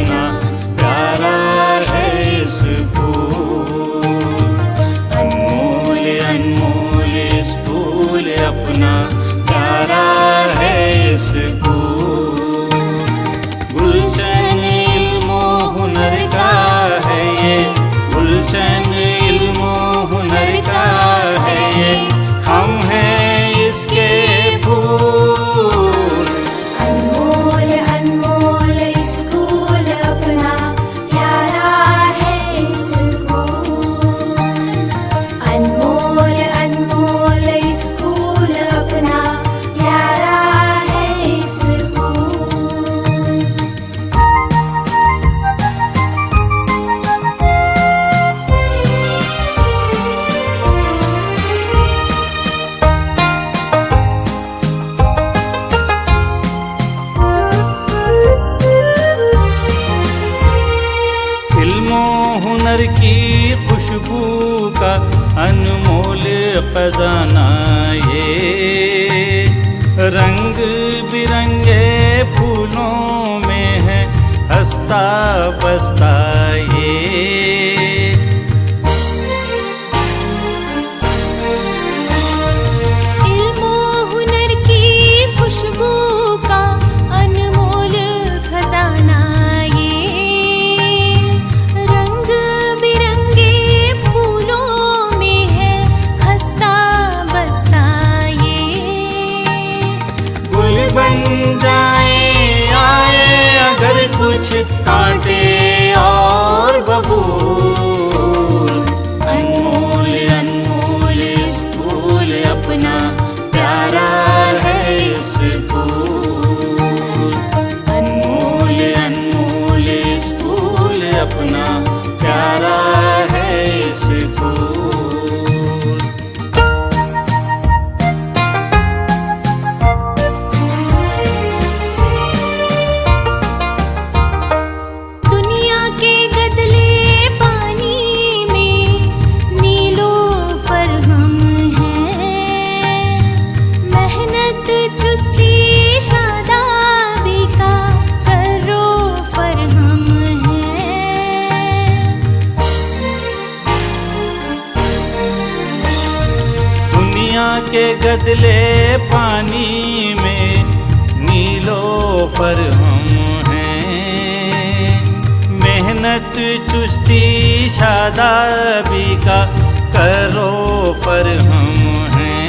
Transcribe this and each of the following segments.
अपना प्यारा है स्कूल। अनमोल अनमोल स्कूल अपना प्यारा है स्कूल। गुलशन इल्मो हुनर का है ये, गुलशन इल्मो हुनर का है ये, हम हैं इसके फूल। अनमोल अनमोल स्कूल अपना प्यारा है स्कूल। अनमोल अनमोल स्कूल अपना प्यारा है स्कूल। इल्मो हुनर की खुशबू का अनमोल खजाना ये, रंग बिरंगे फूलों में है हंसता बसता ये। इल्मो हुनर की खुशबू का अनमोल खजाना ये, रंग बिरंगे फूलों में है हंसता बसता ये। गुल बन जाए आए अगर कुछ कांटे और बबूल। अनमोल अनमोल स्कूल अपना प्यारा है स्कूल। अनमोल अनमोल स्कूल अपना प्यारा है स्कूल। दुनिया के गदले पानी में नीलोफर हम हैं। मेहनत चुस्ती शादाबी का करोफर हम हैं। दुनिया के गदले पानी में नीलोफर हम हैं। मेहनत चुस्ती शादाबी का करोफर हम हैं।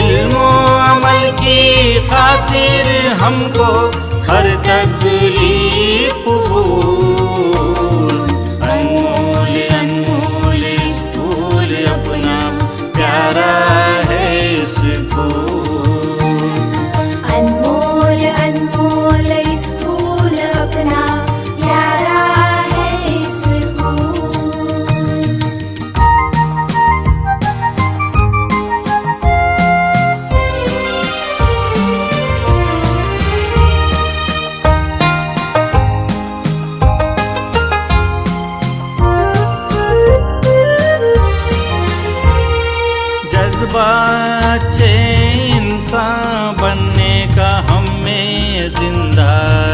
इल्मो अमल की खातिर हमको हर तकलीफ कबूल। अनमोल अनमोल स्कूल अपना प्यारा है स्कूल। अनमोल अनमोल स्कूल अपना प्यारा है स्कूल। जज्बा अच्छे इंसान बनने का हमें जिंदा